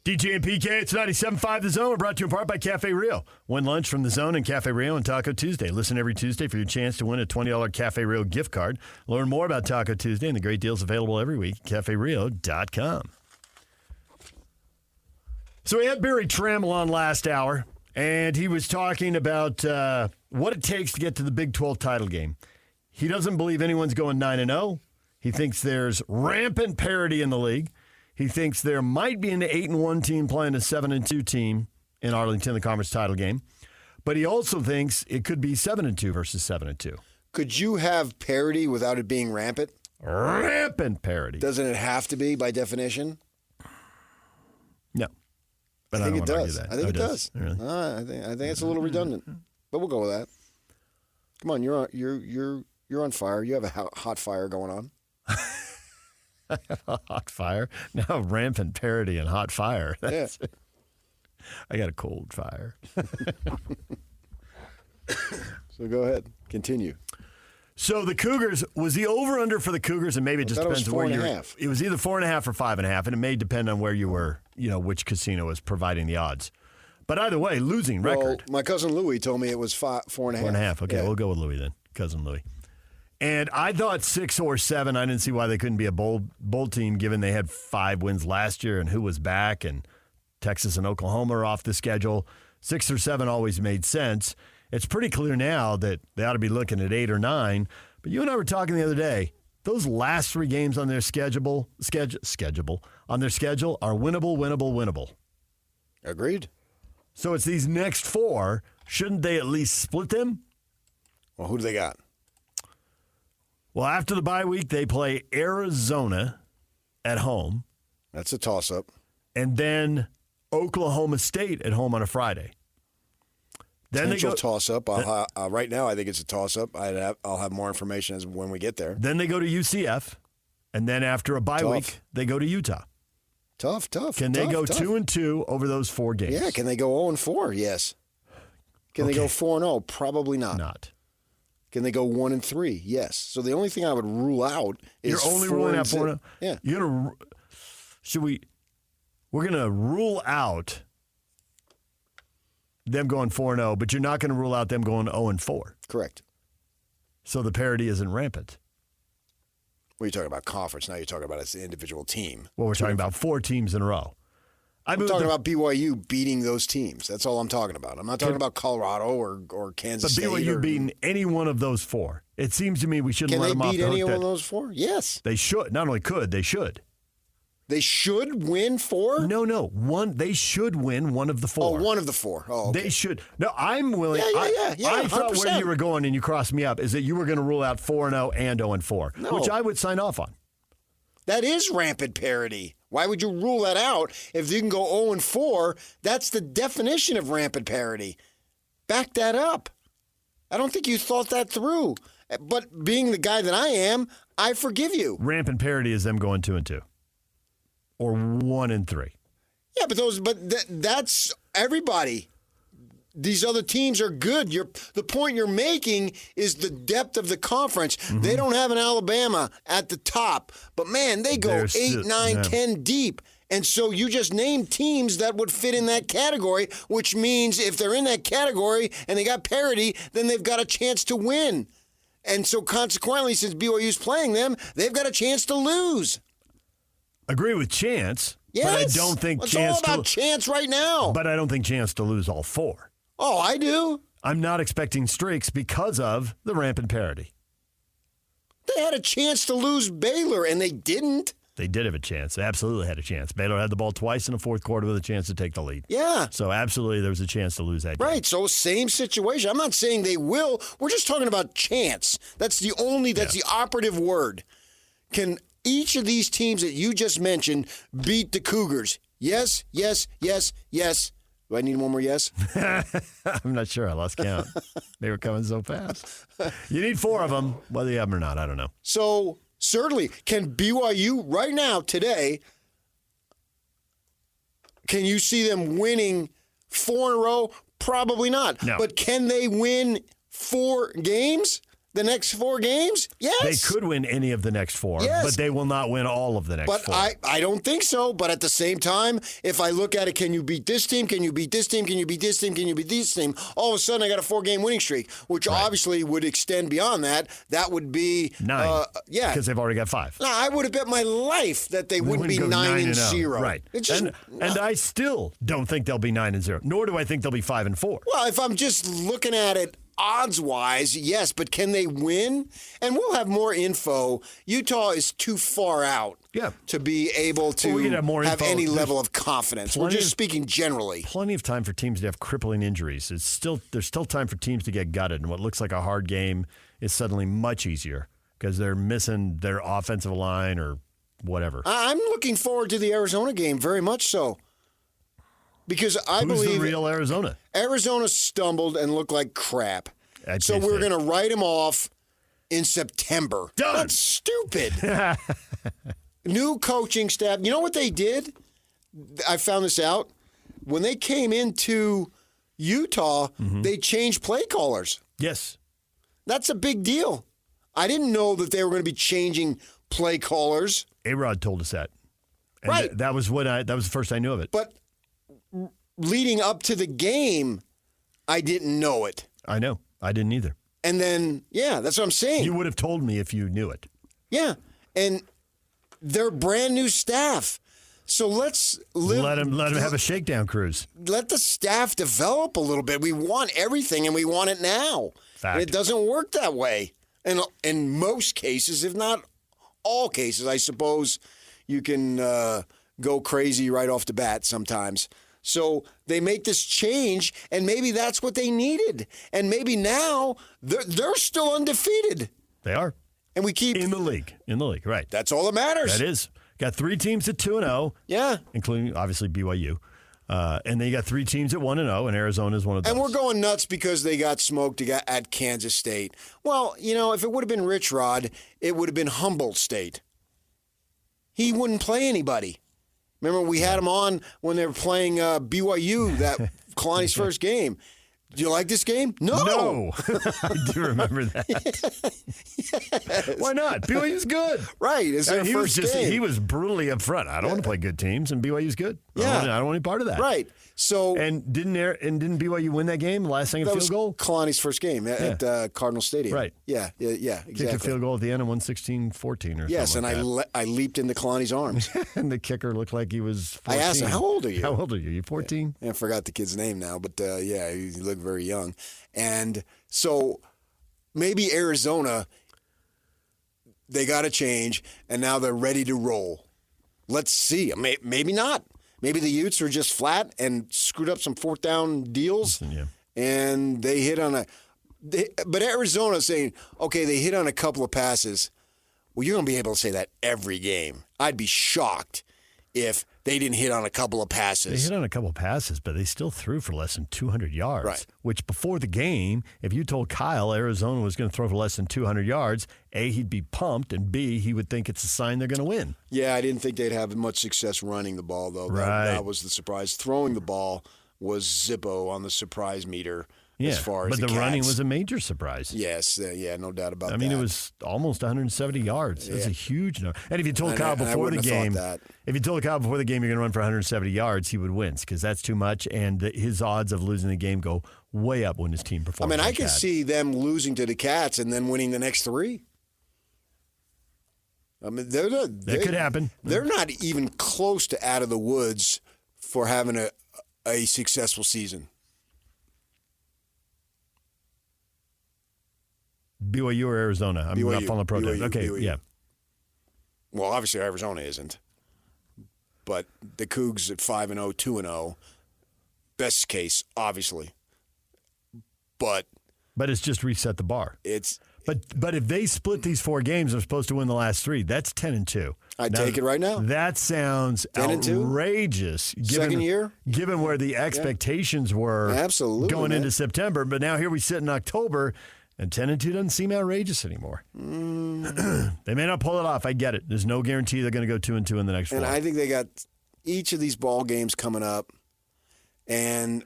DJ and PK, it's 97.5 The Zone. We're brought to you in part by Cafe Rio. Win lunch from The Zone and Cafe Rio on Taco Tuesday. Listen every Tuesday for your chance to win a $20 Cafe Rio gift card. Learn more about Taco Tuesday and the great deals available every week at CafeRio.com. So we had Barry Trammell on last hour, and he was talking about what it takes to get to the Big 12 title game. He doesn't believe anyone's going 9-0. He thinks there's rampant parity in the league. He thinks there might be an 8-1 team playing a 7-2 team in Arlington, the conference title game. But he also thinks it could be 7-2 versus 7-2. Could you have parity without it being rampant? Rampant parity. Doesn't it have to be by definition? No. But I think it does. I think it does. Really? I think it's a little redundant, but we'll go with that. Come on, you're on fire. You have a hot fire going on. I have a hot fire. Now rampant parity and hot fire. Yeah. I got a cold fire. So go ahead. Continue. So the Cougars, was the over-under for the Cougars, and maybe it just depends on where you're. It was either 4.5 or 5.5, and it may depend on where you were, which casino was providing the odds. But either way, losing record. Well, my cousin Louie told me it was 4.5. 4.5. Okay, We'll go with Louie then, cousin Louie. And I thought 6 or 7. I didn't see why they couldn't be a bowl team, given they had 5 wins last year and who was back, and Texas and Oklahoma are off the schedule. 6 or 7 always made sense. It's pretty clear now that they ought to be looking at 8 or 9. But you and I were talking the other day. Those last 3 games on their schedule are winnable. Agreed. So it's these next 4. Shouldn't they at least split them? Well, who do they got? Well, after the bye week, they play Arizona at home. That's a toss-up. And then Oklahoma State at home on a Friday. Then Potential toss-up. Right now, I think it's a toss-up. I'll have more information when we get there. Then they go to UCF. And then after a bye week, they go to Utah. Tough. Can they go 2-2 over those 4 games? Yeah. Can they go 0-4? Yes. Can they go 4-0? Probably not. Can they go 1-3? Yes. So the only thing I would rule out is you're only ruling out 4-0. Yeah. We're gonna rule out them going 4-0, but you're not going to rule out them going 0-4. Correct. So the parity isn't rampant. Well, you're talking about conference. Now you're talking about an individual team. Well, we're talking about 4 teams in a row. I'm talking about BYU beating those teams. That's all I'm talking about. I'm not talking about Colorado or Kansas State. But BYU beating any one of those 4. It seems to me we shouldn't let them off the hook. Can they beat any one of those 4? Yes. They should. Not only could, they should. They should win 4? No. They should win one of the 4. Oh, one of the 4. Oh, okay. They should. No, I'm willing. Yeah, I thought 100%. where you were going, and you crossed me up, is that you were going to rule out 4-0 and 0-4, which I would sign off on. That is rampant parity. Why would you rule that out? If you can go 0-4, that's the definition of rampant parity. Back that up. I don't think you thought that through. But being the guy that I am, I forgive you. Rampant parity is them going 2-2. Or 1-3. Yeah, but that's everybody. These other teams are good. The point you're making is the depth of the conference. Mm-hmm. They don't have an Alabama at the top, but man, they go 8, 9, 10 deep. And so you just named teams that would fit in that category, which means if they're in that category and they got parity, then they've got a chance to win. And so consequently, since BYU's playing them, they've got a chance to lose. Agree with chance, yes. But I don't think it's all about chance right now. But I don't think chance to lose all 4. Oh, I do. I'm not expecting streaks because of the rampant parity. They had a chance to lose Baylor, and they didn't. They did have a chance. They absolutely had a chance. Baylor had the ball twice in the fourth quarter with a chance to take the lead. Yeah. So absolutely there was a chance to lose that game. Right. So same situation. I'm not saying they will. We're just talking about chance. That's the operative word. Can each of these teams that you just mentioned beat the Cougars? Yes, yes, yes, yes. Do I need one more yes? I'm not sure. I lost count. They were coming so fast. You need 4 of them, whether you have them or not. I don't know. So certainly, can BYU right now, today, can you see them winning 4 in a row? Probably not. No. But can they win 4 games? the next 4 games? Yes. They could win any of the next 4, Yes. but they will not win all of the next But 4. I don't think so. But at the same time, if I look at it, can you beat this team? Can you beat this team? Can you beat this team? Can you beat this team? All of a sudden, I got a 4-game winning streak, which obviously would extend beyond that. That would be 9. Yeah, because they've already got 5. no, I would have bet my life that they wouldn't be go 9-0. Right. It's just, and I still don't think they'll be 9-0. Nor do I think they'll be 5-4. well, if I'm just looking at it odds-wise, yes, but can they win? And we'll have more info. Utah is too far out to be able to we can have more info. any level of confidence. We're just speaking generally. Plenty of time for teams to have crippling injuries. There's still time for teams to get gutted, and what looks like a hard game is suddenly much easier because they're missing their offensive line or whatever. I'm looking forward to the Arizona game very much so. Because I Who's believe the real Arizona? Arizona stumbled and looked like crap. So we're going to write them off in September. Done. That's stupid. New coaching staff. You know what they did? I found this out. When they came into Utah, they changed play callers. Yes. That's a big deal. I didn't know that they were going to be changing play callers. A-Rod told us that. And Right. that was the first I knew of it. But leading up to the game, I didn't know it. I know. I didn't either. And then, yeah, that's what I'm saying. You would have told me if you knew it. Yeah. And they're brand new staff. So let's Let them have a shakedown cruise. let the staff develop a little bit. We want everything and we want it now. Fact. And it doesn't work that way. And in most cases, if not all cases, I suppose you can go crazy right off the bat sometimes. So they make this change, and maybe that's what they needed. And maybe now they're still undefeated. They are. And we keep In the league, right. That's all that matters. That is. Got 3 teams at 2-0. Yeah. Including, obviously, BYU. And then you got 3 teams at 1-0, and Arizona is one of those. And we're going nuts because they got smoked at Kansas State. Well, if it would have been Rich Rod, it would have been Humboldt State. He wouldn't play anybody. Remember, we had him on when they were playing BYU, that Kalani's first game. Do you like this game? No. I do remember that. Yes. Why not? BYU's good. Right. It's their he first was game. He was brutally upfront. I don't want to play good teams, and BYU's good. Yeah. I don't want any part of that. Right. So And didn't BYU win that game? Last second that field was goal? Kalani's first game at Cardinal Stadium. Right. Yeah, exactly. Kicked a field goal at the end and won 16-14 or Yes, something and like I leaped into Kalani's arms. that. And the kicker looked like he was 14. I asked him, "How old are you?" How old are you? You 14? I forgot the kid's name now, but yeah, he looked very young. And so maybe Arizona, they got to change, and now they're ready to roll. Let's see. Maybe not. Maybe the Utes are just flat and screwed up some 4th down deals, Yeah. and they hit on but Arizona's saying, okay, they hit on a couple of passes. Well, you're going to be able to say that every game. I'd be shocked if they didn't hit on a couple of passes. They hit on a couple of passes, but they still threw for less than 200 yards. Right. Which before the game, if you told Kyle Arizona was going to throw for less than 200 yards, A, he'd be pumped, and B, he would think it's a sign they're going to win. Yeah, I didn't think they'd have much success running the ball, though. That was the surprise. Throwing the ball was Zippo on the surprise meter Yeah, as far as but the Cats. running was a major surprise. Yes, no doubt about that. I mean, it was almost 170 yards. It's a huge number. And if you told Kyle And I before the wouldn't have game, thought that. if you told Kyle before the game you're going to run for 170 yards, he would win because that's too much, and his odds of losing the game go way up when his team I performs. mean, I like can that. see them losing to the Cats and then winning the next 3. I mean, That could happen. They're not even close to out of the woods for having a successful season. BYU or Arizona? I'm not BYU, following the protest. BYU, Okay, BYU. yeah. Well, obviously Arizona isn't. But the Cougs at 5-0, 2-0. Best case, obviously. But But it's just reset the bar. it's But if they split these 4 games, they're supposed to win the last 3. That's 10-2. I'd take it right now. That sounds 10-2? outrageous. Second year? Given where the expectations were Absolutely, going man. into September. But now here we sit in October, and 10-2 doesn't seem outrageous anymore. They may not pull it off. I get it. There's no guarantee they're going to go 2-2 in the next 4. And I think they got each of these ball games coming up. And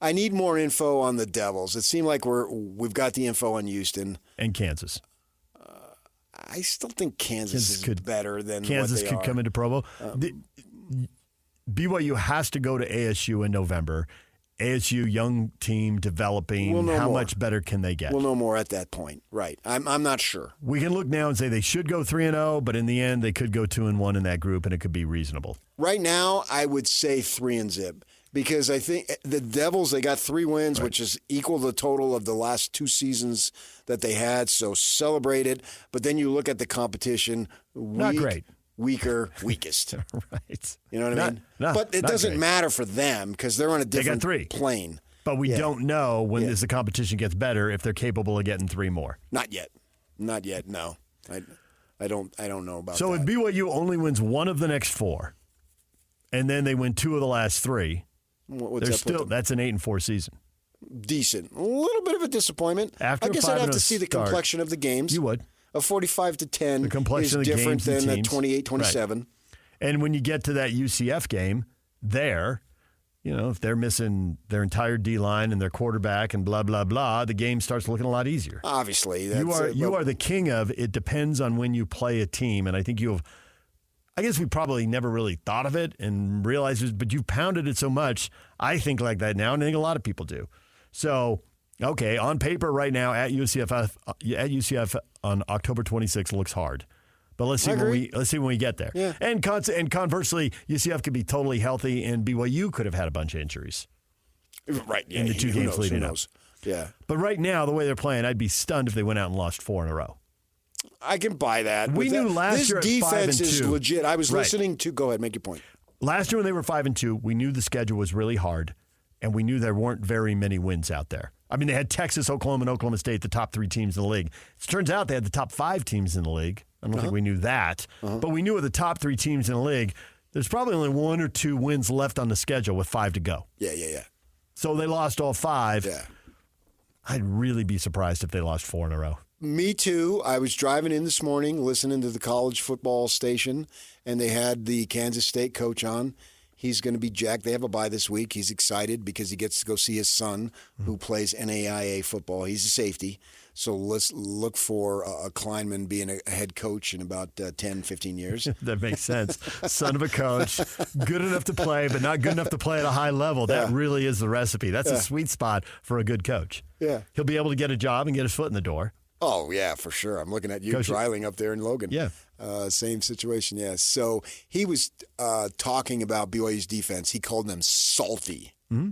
I need more info on the Devils. It seemed like we've got the info on Houston and Kansas. I still think Kansas is better than Kansas what they could are. come into Provo. BYU has to go to ASU in November. ASU, young team, developing. We'll know How more. much better can they get? We'll know more at that point. Right. I'm not sure. We can look now and say they should go 3-0, but in the end, they could go 2-1 in that group, and it could be reasonable. Right now, I would say 3-0 because I think the Devils, they got 3 wins, which is equal to the total of the last 2 seasons that they had. So celebrate it. But then you look at the competition. Not great. Weaker, weakest. Right. You know what I mean? But it doesn't matter for them because they're on a different plane. But we don't know when as the competition gets better if they're capable of getting 3 more. Not yet. No. I don't know about so that. if BYU only wins 1 of the next 4, and then they win 2 of the last 3, that's an 8-4 season. Decent. A little bit of a disappointment. I guess I'd have to see the complexion of the games. You would. A 45-10 the complexion is of the different games than and a 28-27. Right. And when you get to that UCF game, if they're missing their entire D-line and their quarterback and blah, blah, blah, the game starts looking a lot easier. Obviously. You are the king of it depends on when you play a team. And I think I guess we probably never really thought of it and realized it, but you've pounded it so much. I think like that now, and I think a lot of people do. So, okay, on paper right now at UCF on October 26th looks hard. But let's see when we get there. Yeah. And conversely, UCF could be totally healthy, and BYU could have had a bunch of injuries. Right. Yeah, in the 2 games leading up. Yeah. But right now, the way they're playing, I'd be stunned if they went out and lost 4 in a row. I can buy that. We knew last year at 5-2. This defense is legit. I was listening to. Go ahead, make your point. Last year when they were 5-2, we knew the schedule was really hard, and we knew there weren't very many wins out there. I mean, they had Texas, Oklahoma, and Oklahoma State, the top 3 teams in the league. It turns out they had the top 5 teams in the league. I don't think we knew that, but we knew of the top 3 teams in the league. There's probably only 1 or 2 wins left on the schedule with 5 to go. Yeah. So they lost all 5. Yeah. I'd really be surprised if they lost 4 in a row. Me too. I was driving in this morning, listening to the college football station, and they had the Kansas State coach on. He's going to be jacked. They have a bye this week. He's excited because he gets to go see his son, who plays NAIA football. He's a safety. So let's look for a Kleinman being a head coach in about 10, 15 years. That makes sense. Son of a coach, good enough to play, but not good enough to play at a high level. That really is the recipe. That's a sweet spot for a good coach. Yeah. He'll be able to get a job and get his foot in the door. Oh, yeah, for sure. I'm looking at you Dreiling up there in Logan. Yeah. Same situation, yeah. So he was talking about BYU's defense. He called them salty. Mm-hmm.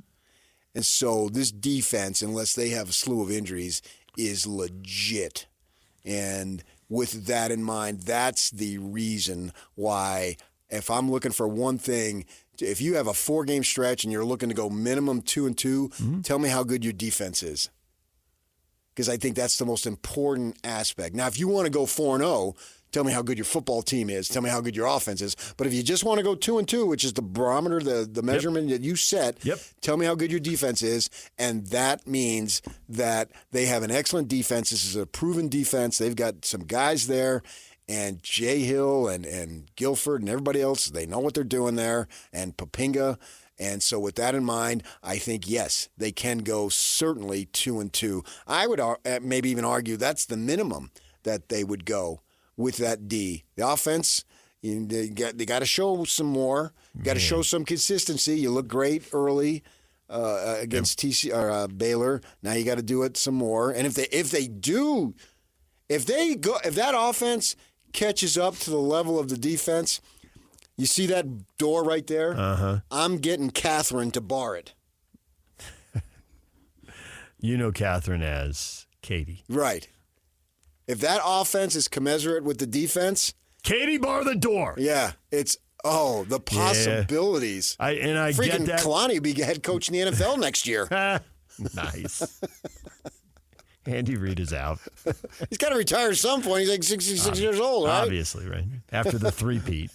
And so this defense, unless they have a slew of injuries, is legit. And with that in mind, that's the reason why, if I'm looking for one thing, if you have a 4-game stretch and you're looking to go minimum 2-2, tell me how good your defense is. Because I think that's the most important aspect. Now, if you want to go 4-0, tell me how good your football team is. Tell me how good your offense is. But if you just want to go 2-2, which is the barometer, the measurement that you set, tell me how good your defense is. And that means that they have an excellent defense. This is a proven defense. They've got some guys there. And Jay Hill and Guilford and everybody else, they know what they're doing there. And Papinga. And so with that in mind, I think, yes, they can go certainly 2-2. I would maybe even argue that's the minimum that they would go with that D. The offense, they got to show some more. Got to show some consistency. You look great early against Baylor. Now you got to do it some more. And if that offense catches up to the level of the defense, you see that door right there? Uh-huh. I'm getting Catherine to bar it. You know Catherine as Katie. Right. If that offense is commensurate with the defense, Katie, bar the door. Yeah, it's the possibilities. I freaking get that. Kalani will be head coach in the NFL next year. Nice. Andy Reid is out. He's got to retire at some point. He's like 66 years old, right? Obviously, right? After the three-peat.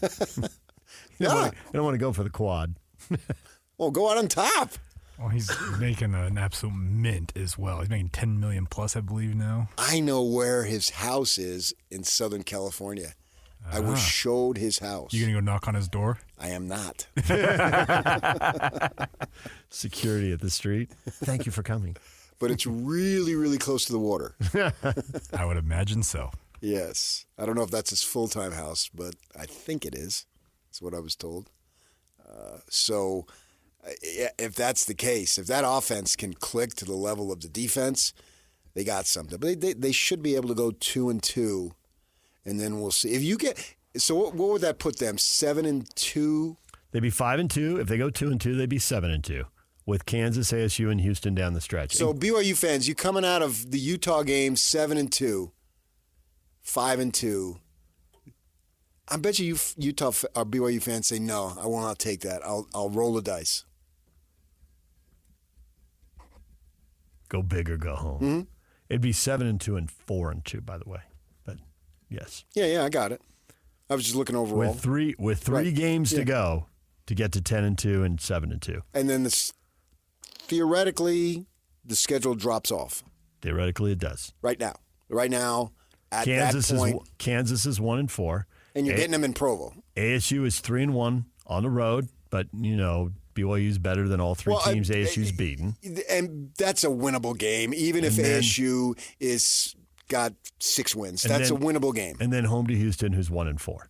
You don't want to go for the quad. Well, go out on top. Well, he's making an absolute mint as well. He's making $10 million plus, I believe, now. I know where his house is in Southern California. I was showed his house. You going to go knock on his door? I am not. Security at the street. Thank you for coming. But it's really, really close to the water. I would imagine so. Yes. I don't know if that's his full-time house, but I think it is. That's what I was told. So if that's the case, if that offense can click to the level of the defense, they got something. But they should be able to go 2-2, and then we'll see. If you get so, what would that put them? 7-2. They'd be 5-2. If they go 2-2, they'd be 7-2. With Kansas, ASU, and Houston down the stretch. So BYU fans, you coming out of the Utah game 7-2, 5-2. I bet you Utah or BYU fans say no. I will not take that. I'll roll the dice. Go big or go home. Mm-hmm. It'd be 7-2 and 4-2, by the way. But yes, Yeah, I got it. I was just looking overall. With three games to go to get to 10-2 and 7-2. And then theoretically, the schedule drops off. Theoretically, it does. Right now, at Kansas that point, Kansas is 1-4, and you're getting them in Provo. ASU is 3-1 on the road, but BYU's better than all three teams ASU's beaten. And that's a winnable game, even if ASU is got 6 wins. That's a winnable game. And then home to Houston, who's 1-4.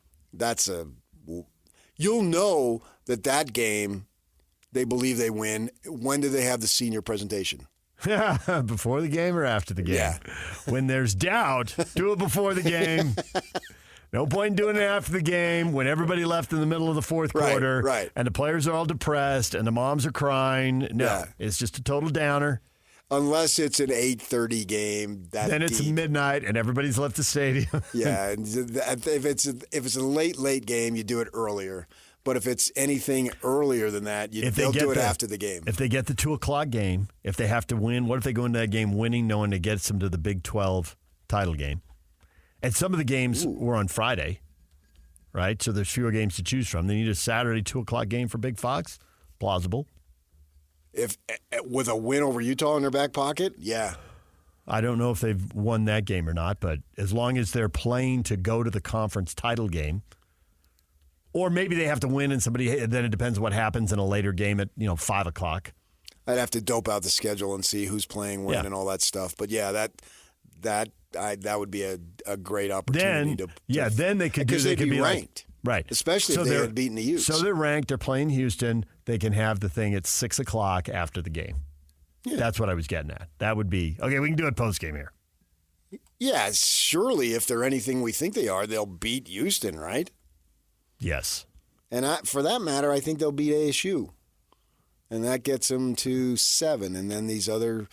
You'll know that game, they believe they win. When do they have the senior presentation? Before the game or after the game? Yeah. When there's doubt, do it before the game. No point in doing it after the game when everybody left in the middle of the fourth quarter. Right. And the players are all depressed and the moms are crying. No, It's just a total downer. Unless it's an 8:30 game. Then it's midnight and everybody's left the stadium. Yeah. And if it's a late game, you do it earlier. But if it's anything earlier than that, they'll do it after the game. If they get the 2:00 game, if they have to win, what if they go into that game winning, knowing it gets them to the Big 12 title game? And some of the games were on Friday, right? So there's fewer games to choose from. They need a Saturday 2:00 game for Big Fox. Plausible. If with a win over Utah in their back pocket, yeah. I don't know if they've won that game or not, but as long as they're playing to go to the conference title game, or maybe they have to win and then it depends what happens in a later game at 5:00. I'd have to dope out the schedule and see who's playing when and all that stuff. But yeah, that would be a great opportunity. Then they could because they'd be ranked, ranked, right? Especially if they had beaten the Utes. So they're ranked. They're playing Houston. They can have the thing at 6:00 after the game. Yeah. That's what I was getting at. That would be okay. We can do it post game here. Yeah, surely if they're anything we think they are, they'll beat Houston, right? Yes. And for that matter, I think they'll beat ASU. And that gets them to 7. And then these other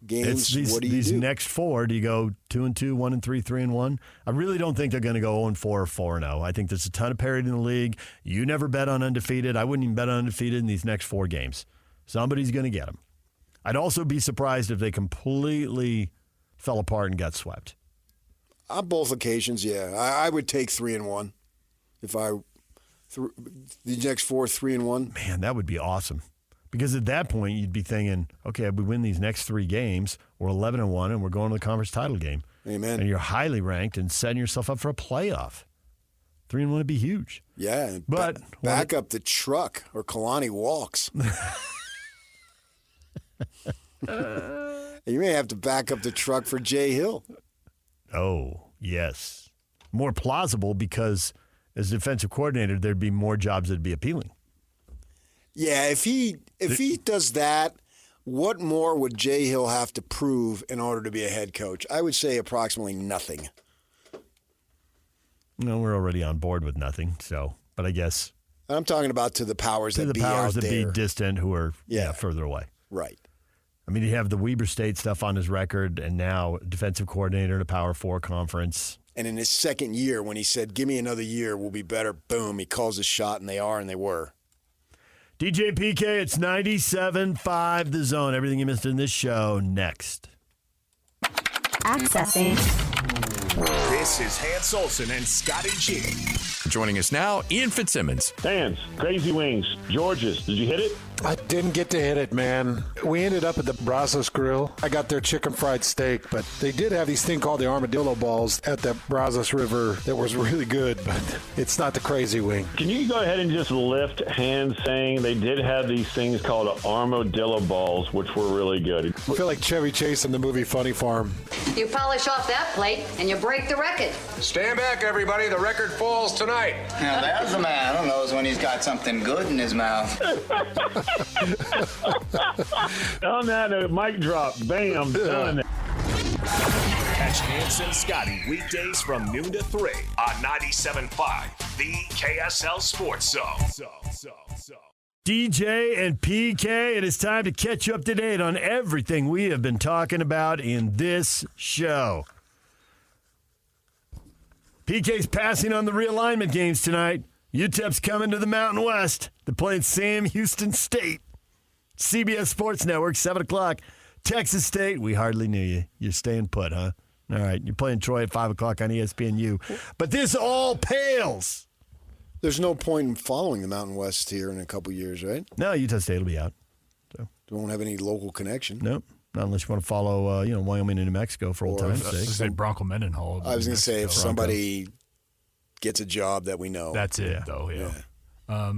games, what do you do? These next 4, do you go 2-2, 1-3, 3-1? I really don't think they're going to go 0-4 or 4-0. I think there's a ton of parity in the league. You never bet on undefeated. I wouldn't even bet on undefeated in these next 4 games. Somebody's going to get them. I'd also be surprised if they completely fell apart and got swept. On both occasions, yeah. I would take 3-1 if the next 4 3-1. Man, that would be awesome. Because at that point, you'd be thinking, okay, we win these next 3 games, we're 11-1, and we're going to the conference title game. Amen. And you're highly ranked and setting yourself up for a playoff. 3-1 would be huge. Yeah, but back up the truck, or Kalani walks. You may have to back up the truck for Jay Hill. Oh, yes. More plausible because as defensive coordinator, there'd be more jobs that'd be appealing. Yeah, if he does that, what more would Jay Hill have to prove in order to be a head coach? I would say approximately nothing. No, we're already on board with nothing. So, but I guess I'm talking about to the powers that be out there. be distant, who are further away. Right. I mean, you have the Weber State stuff on his record, and now defensive coordinator in a Power 4 conference. And in his second year, when he said, "Give me another year, we'll be better," boom, he calls his shot, and they are, and they were. DJ PK, it's 97.5 The Zone. Everything you missed in this show, next. Accessing. This is Hans Olsen and Scotty G. Joining us now, Ian Fitzsimmons. Dan's, Crazy Wings, George's. Did you hit it? I didn't get to hit it, man. We ended up at the Brazos Grill. I got their chicken fried steak, but they did have these thing called the armadillo balls at the Brazos River that was really good, but it's not the crazy wing. Can you go ahead and just lift hands saying they did have these things called armadillo balls, which were really good? I feel like Chevy Chase in the movie Funny Farm. You polish off that plate and you break the record. Stand back, everybody. The record falls tonight. Now, there's a man who knows when he's got something good in his mouth. On that mic drop, bam, done. Catch Hanson Scotty weekdays from noon to 3 on 97.5, the KSL Sports Zone. DJ and PK, it is time to catch you up to date on everything we have been talking about in this show. PK's passing on the realignment games tonight. UTEP's coming to the Mountain West. They're playing Sam Houston State. CBS Sports Network, 7 o'clock. Texas State, we hardly knew you. You're staying put, huh? All right, you're playing Troy at 5 o'clock on ESPNU. But this all pales. There's no point in following the Mountain West here in a couple years, right? No, Utah State will be out. They won't have any local connection. Nope. Not unless you want to follow, Wyoming and New Mexico for old time's sake. Say Bronco Mendenhall. I was going to say if somebody gets a job that we know. That's it, though, yeah.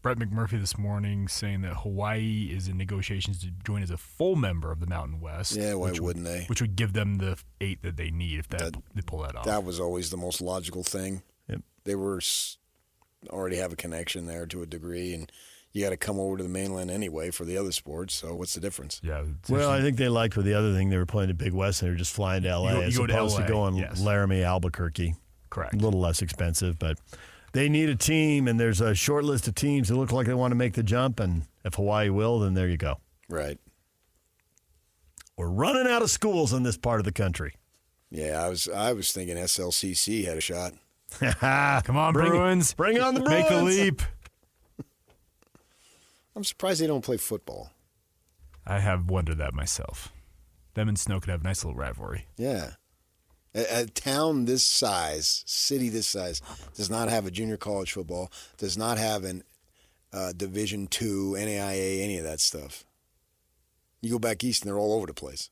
Brett McMurphy this morning saying that Hawaii is in negotiations to join as a full member of the Mountain West. Yeah, why wouldn't they? Which would give them the 8 that they need if they pull that off. That was always the most logical thing. Yep. They were already have a connection there to a degree, and you got to come over to the mainland anyway for the other sports. So what's the difference? Yeah. Well, I think they liked with the other thing. They were playing at Big West, and they were just flying to L.A. as opposed to going Laramie, Albuquerque. Correct. A little less expensive, but they need a team, and there's a short list of teams that look like they want to make the jump, and if Hawaii will, then there you go. Right. We're running out of schools in this part of the country. Yeah, I was thinking SLCC had a shot. Come on, Bruins. Bring on the Bruins. Make the leap. I'm surprised they don't play football. I have wondered that myself. Them and Snow could have a nice little rivalry. Yeah. A town this size, city this size, does not have a junior college football, does not have an Division II, NAIA, any of that stuff. You go back east and they're all over the place.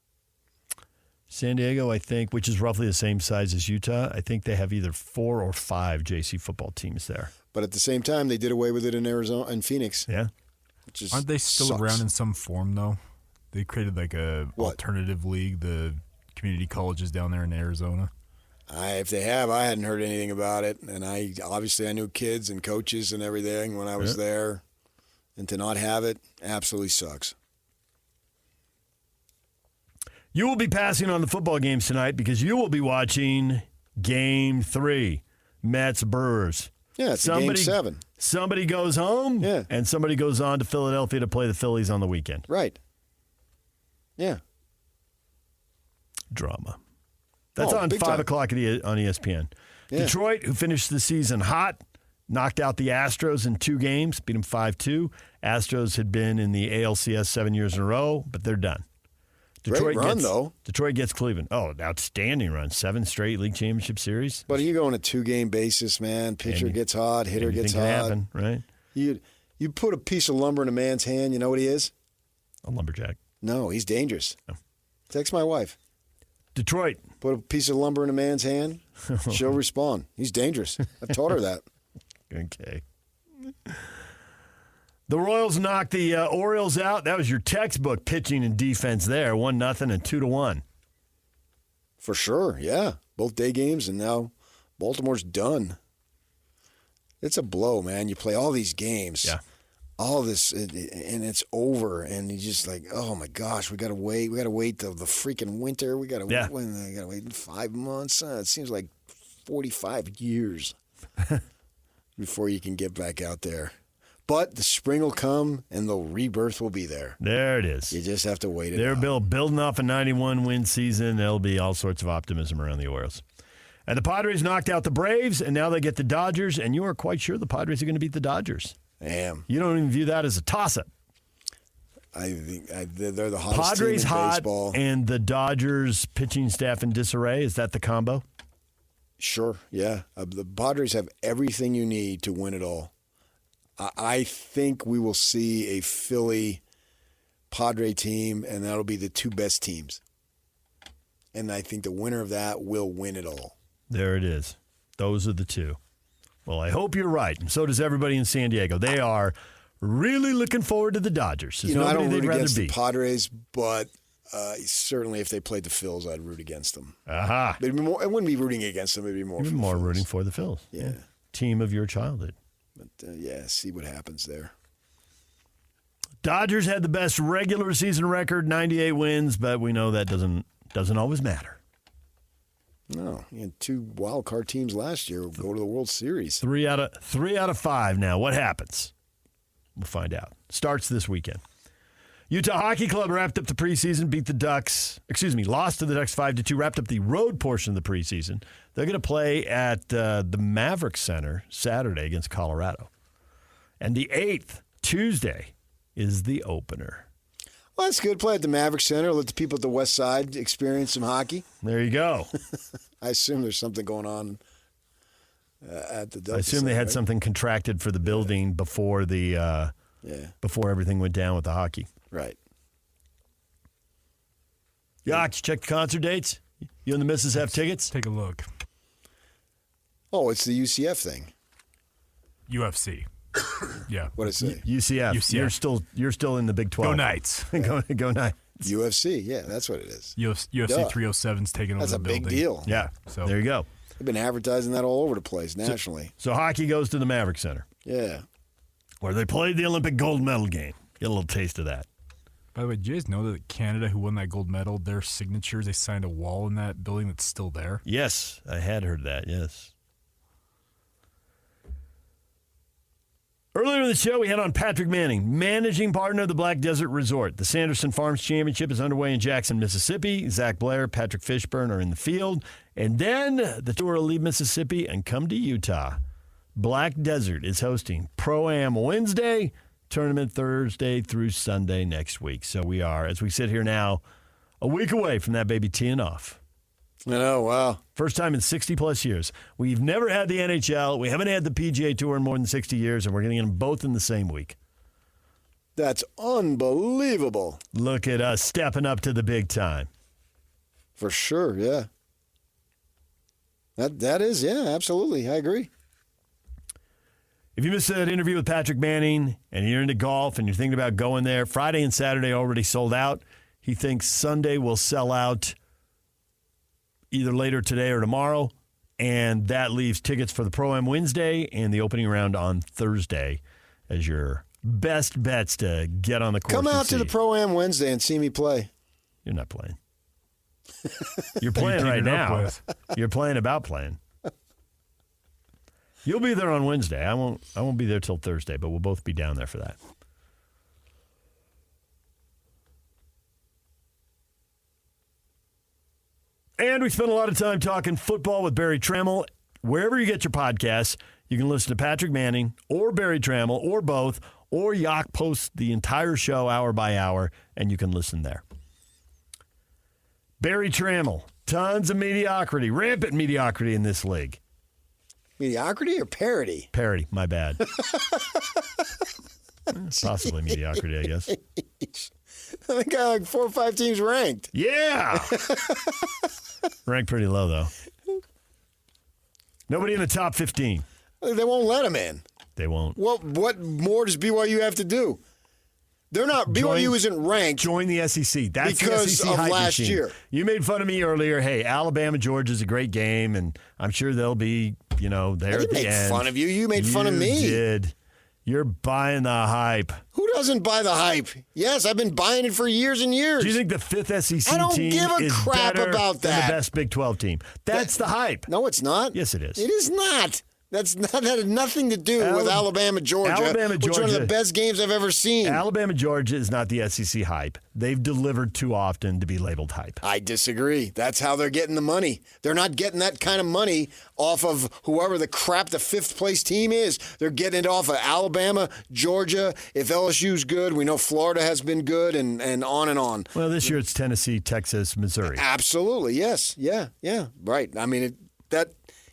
San Diego, I think, which is roughly the same size as Utah, I think they have either 4 or 5 JC football teams there. But at the same time, they did away with it in Arizona and Phoenix. Yeah. Aren't they still around in some form, though? They created like a alternative league, the community colleges down there in Arizona. If they have, I hadn't heard anything about it. And I knew kids and coaches and everything when I was there. And to not have it absolutely sucks. You will be passing on the football games tonight because you will be watching Game 3, Mets Brewers. Yeah, it's Game 7. Somebody goes home, and somebody goes on to Philadelphia to play the Phillies on the weekend. Right. Yeah. Drama. That's on 5 o'clock on ESPN. Yeah. Detroit, who finished the season hot, knocked out the Astros in 2 games, beat them 5-2. Astros had been in the ALCS 7 years in a row, but they're done. Great run, though. Detroit gets Cleveland. Oh, outstanding run. 7 straight league championship series. But you go on a 2-game basis, man. Pitcher gets hot, hitter gets hot. Happen, right? You put a piece of lumber in a man's hand, you know what he is? A lumberjack. No, he's dangerous. Oh. Text my wife. Detroit. Put a piece of lumber in a man's hand, she'll respond. He's dangerous. I've taught her that. Okay. The Royals knocked the Orioles out. That was your textbook pitching and defense there. 1-0 and 2-1. For sure, yeah. Both day games, and now Baltimore's done. It's a blow, man. You play all these games. Yeah. All this, and it's over, and you just like, oh my gosh, we gotta wait. We gotta wait till the freaking winter. We gotta wait 5 months. It seems like 45 years before you can get back out there. But the spring will come, and the rebirth will be there. There it is. You just have to wait it They're out. building off a 91-win season. There'll be all sorts of optimism around the Orioles. And the Padres knocked out the Braves, and now they get the Dodgers, and you are quite sure the Padres are going to beat the Dodgers. I am. You don't even view that as a toss-up. I think they're the hottest Padres team in hot baseball. And the Dodgers pitching staff in disarray. Is that the combo? Sure, yeah. The Padres have everything you need to win it all. I think we will see a Philly Padre team, and that'll be the two best teams. And I think the winner of that will win it all. There it is. Those are the two. Well, I hope you're right, and so does everybody in San Diego. They are really looking forward to the Dodgers. You know, I don't root against be. the Padres, but certainly if they played the Phils, I'd root against them. Aha. It'd be more, I wouldn't be rooting against them. It'd be more You're for the more Phils. rooting for the Phils. Yeah. Team of your childhood. But, see what happens there. Dodgers had the best regular season record, 98 wins, but we know that doesn't always matter. No, you had two wild card teams last year go to the World Series. 3 out of 5 now. What happens? We'll find out. Starts this weekend. Utah Hockey Club wrapped up the preseason, lost to the Ducks 5-2, wrapped up the road portion of the preseason. They're going to play at the Maverick Center Saturday against Colorado. And the 8th, Tuesday, is the opener. Well, that's good. Play at the Maverick Center. Let the people at the West Side experience some hockey. There you go. I assume there's something going on at the Delta I assume they Center, had right? something contracted for the building before before everything went down with the hockey. Right. Yacht, you check the concert dates? You and the missus have tickets? Take a look. Oh, it's the UCF thing. UFC. Yeah. What did it say? UCF. UCF. You're still in the Big 12. Go Knights. go Knights. UFC. Yeah, that's what it is. UFC Duh. 307's taking over That's the a building. big deal. Yeah. So There you go. They've been advertising that all over the place nationally. So hockey goes to the Maverick Center, Yeah. where they played the Olympic gold medal game. Get a little taste of that. By the way, did you guys know that Canada, who won that gold medal, their signatures, they signed a wall in that building that's still there? Yes, I had heard that, yes. Earlier in the show, we had on Patrick Manning, managing partner of the Black Desert Resort. The Sanderson Farms Championship is underway in Jackson, Mississippi. Zach Blair, Patrick Fishburne are in the field. And then the tour will leave Mississippi and come to Utah. Black Desert is hosting Pro-Am Wednesday, tournament Thursday through Sunday next week. So we are, as we sit here now, a week away from that baby teeing off. I know, wow. First time in 60-plus years. We've never had the NHL. We haven't had the PGA Tour in more than 60 years, and we're getting them both in the same week. That's unbelievable. Look at us stepping up to the big time. For sure, yeah. That is, yeah, absolutely. I agree. If you missed that interview with Patrick Manning and you're into golf and you're thinking about going there, Friday and Saturday already sold out. He thinks Sunday will sell out either later today or tomorrow, and that leaves tickets for the Pro-Am Wednesday and the opening round on Thursday as your best bets to get on the course. Come out to the see. Pro-Am Wednesday and see me play. You're not playing. You're playing right now. You're playing about playing. You'll be there on Wednesday. I won't be there till Thursday, but we'll both be down there for that. And we spent a lot of time talking football with Barry Trammell. Wherever you get your podcasts, you can listen to Patrick Manning or Barry Trammell or both, or Yak posts the entire show hour by hour, and you can listen there. Barry Trammell, tons of mediocrity, rampant mediocrity in this league. Mediocrity or parody? Parody, my bad. Possibly mediocrity, I guess. I think I got like 4 or 5 teams ranked. Yeah. Ranked pretty low, though. Nobody in the top 15. They won't let them in. They won't. What more does BYU have to do? They're not. BYU isn't ranked. Join the SEC. That's because the SEC of hype last machine. year. You made fun of me earlier. Hey, Alabama, Georgia is a great game, and I'm sure they'll be, there I at didn't the make end. fun of you. You made fun of me. You did. You're buying the hype. Who doesn't buy the hype? Yes, I've been buying it for years and years. Do you think the 5th SEC I don't team give a is crap better about than that. the best Big 12 team? That's the hype. No, it's not. Yes, it is. It is not. That had nothing to do with Alabama, Georgia, which is one of the best games I've ever seen. Alabama, Georgia is not the SEC hype. They've delivered too often to be labeled hype. I disagree. That's how they're getting the money. They're not getting that kind of money off of whoever the crap the 5th place team is. They're getting it off of Alabama, Georgia. If LSU's good, we know Florida has been good, and on and on. Well, this year it's Tennessee, Texas, Missouri. Absolutely, yes. Yeah, right. I mean,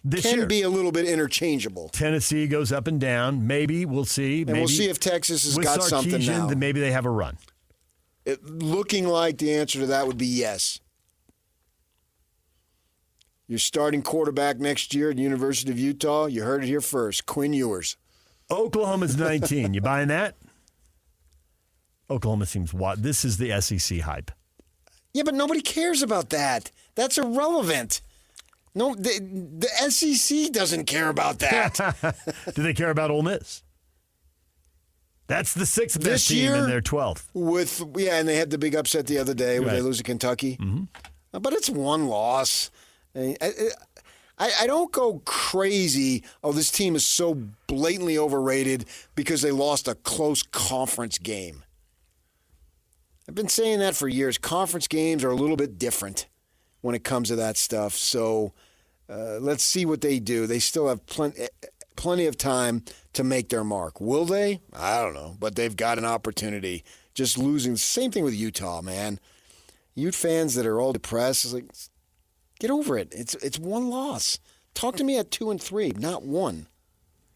This can year. be a little bit interchangeable. Tennessee goes up and down. Maybe we'll see. And we'll see if Texas has with got something Sarkisian, now. then maybe they have a run. Looking like the answer to that would be yes. Your starting quarterback next year at the University of Utah, you heard it here first, Quinn Ewers. Oklahoma's 19. You buying that? Oklahoma seems wild. This is the SEC hype. Yeah, but nobody cares about that. That's irrelevant. No, the SEC doesn't care about that. Do they care about Ole Miss? That's the sixth This best team year, in their 12th. And they had the big upset the other day where they Right. lose to Kentucky. Mm-hmm. But it's one loss. I don't go crazy, this team is so blatantly overrated because they lost a close conference game. I've been saying that for years. Conference games are a little bit different when it comes to that stuff. So let's see what they do. They still have plenty of time to make their mark. Will they? I don't know. But they've got an opportunity. Just losing. Same thing with Utah, man. Ute fans that are all depressed, it's like, get over it. It's one loss. Talk to me at 2-3, not 1.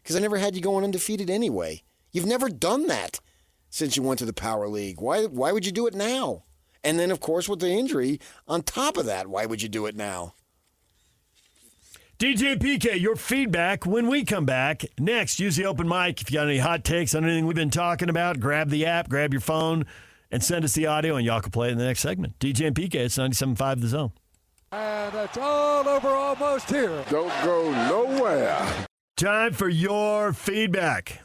Because I never had you going undefeated anyway. You've never done that since you went to the Power League. Why would you do it now? And then, of course, with the injury on top of that, why would you do it now? DJ PK, your feedback when we come back. Next, use the open mic. If you got any hot takes on anything we've been talking about, grab the app, grab your phone, and send us the audio, and y'all can play it in the next segment. DJ and PK, it's 97.5 The Zone. And it's all over almost here. Don't go nowhere. Time for your feedback.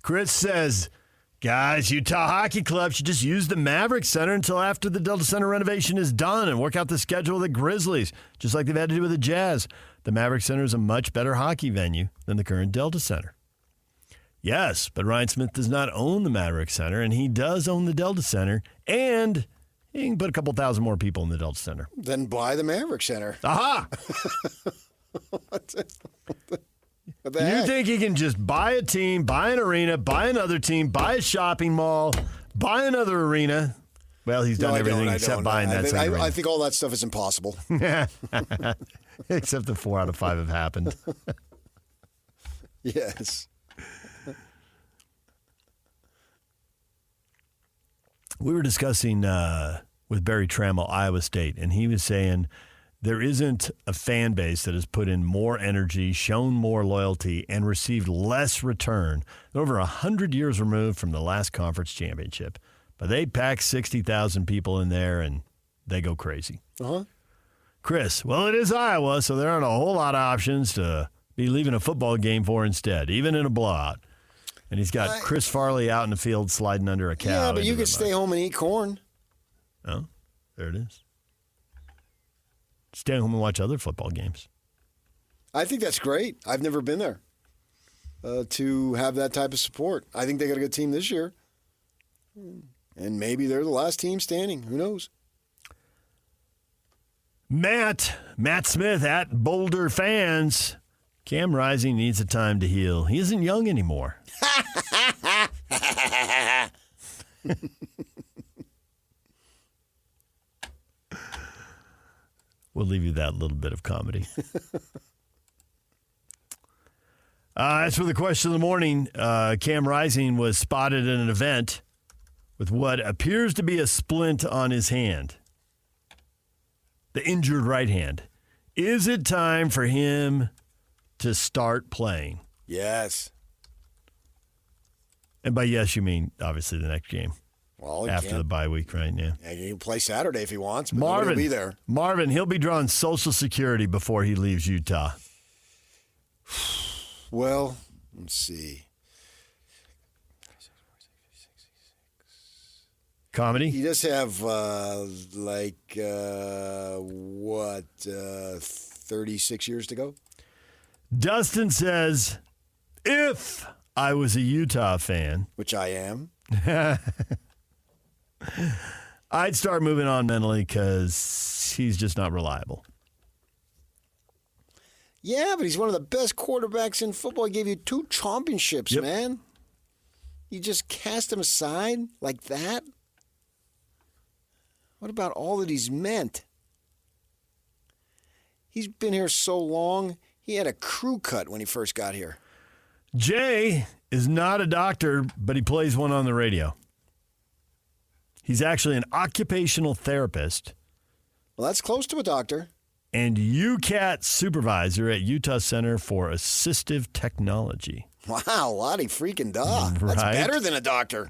Chris says, guys, Utah Hockey Club should just use the Maverick Center until after the Delta Center renovation is done and work out the schedule of the Grizzlies, just like they've had to do with the Jazz. The Maverick Center is a much better hockey venue than the current Delta Center. Yes, but Ryan Smith does not own the Maverick Center, and he does own the Delta Center, and he can put a couple thousand more people in the Delta Center. Then buy the Maverick Center. Aha! What the You heck? think he can just buy a team, buy an arena, buy another team, buy a shopping mall, buy another arena? Well, he's done everything except buying that same arena. I think all that stuff is impossible. Except the 4 out of 5 have happened. Yes. We were discussing with Barry Trammell, Iowa State, and he was saying there isn't a fan base that has put in more energy, shown more loyalty, and received less return than over 100 years removed from the last conference championship. But they pack 60,000 people in there, and they go crazy. Uh-huh. Chris, well, it is Iowa, so there aren't a whole lot of options to be leaving a football game for instead, even in a blowout. And he's got Chris Farley out in the field sliding under a cow. Yeah, but you into could the stay home and eat corn. Oh, there it is. Stay home and watch other football games. I think that's great. I've never been there to have that type of support. I think they got a good team this year. And maybe they're the last team standing. Who knows? Matt Smith at Boulder Fans. Cam Rising needs a time to heal. He isn't young anymore. We'll leave you that little bit of comedy. As for the question of the morning, Cam Rising was spotted at an event with what appears to be a splint on his hand, the injured right hand. Is it time for him to start playing? Yes. And by yes, you mean obviously the next game. Well, after the bye week, right now. Yeah, he can play Saturday if he wants, but Marvin he'll be there. Marvin, he'll be drawing Social Security before he leaves Utah. Well, let's see. Comedy? He does have 36 years to go? Dustin says, if I was a Utah fan, which I am, I'd start moving on mentally because he's just not reliable. Yeah, but he's one of the best quarterbacks in football. He gave you 2 championships, man. You just cast him aside like that? What about all that he's meant? He's been here so long. He had a crew cut when he first got here. Jay is not a doctor, but he plays one on the radio. He's actually an occupational therapist. Well, that's close to a doctor. And UCAT supervisor at Utah Center for Assistive Technology. Wow, Lottie freaking da. Right? That's better than a doctor.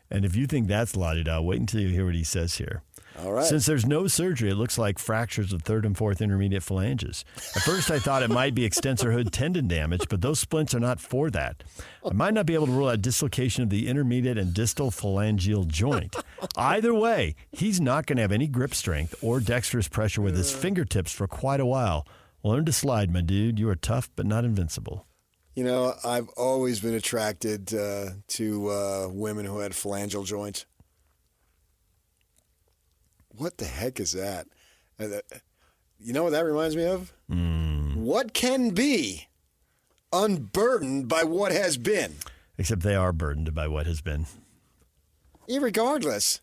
And if you think that's la-di-da, wait until you hear what he says here. All right. Since there's no surgery, it looks like fractures of third and fourth intermediate phalanges. At first, I thought it might be extensor hood tendon damage, but those splints are not for that. I might not be able to rule out dislocation of the intermediate and distal phalangeal joint. Either way, he's not going to have any grip strength or dexterous pressure with his fingertips for quite a while. Learn to slide, my dude. You are tough, but not invincible. You know, I've always been attracted to women who had phalangeal joints. What the heck is that? You know what that reminds me of? What can be unburdened by what has been? Except they are burdened by what has been. Irregardless.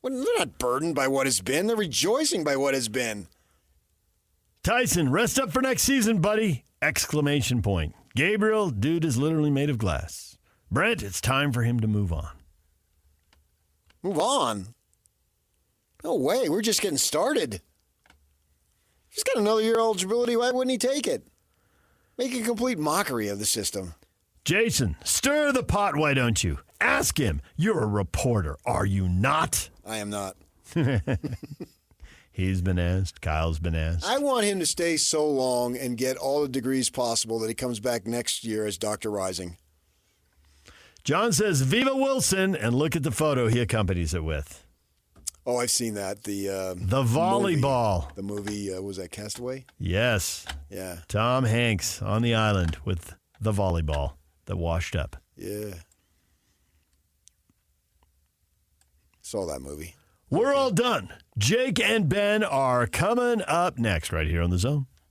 Well, they're not burdened by what has been. They're rejoicing by what has been. Tyson, rest up for next season, buddy! Exclamation point. Gabriel, dude is literally made of glass. Brent, it's time for him to move on. Move on? No way. We're just getting started. He's got another year eligibility. Why wouldn't he take it? Make a complete mockery of the system. Jason, stir the pot, why don't you? Ask him. You're a reporter, are you not? I am not. He's been asked. Kyle's been asked. I want him to stay so long and get all the degrees possible that he comes back next year as Dr. Rising. John says, Viva Wilson, and look at the photo he accompanies it with. Oh, I've seen that. The volleyball. The movie, was that Castaway? Yes. Yeah. Tom Hanks on the island with the volleyball that washed up. Yeah. Saw that movie. We're all done. Jake and Ben are coming up next right here on The Zone.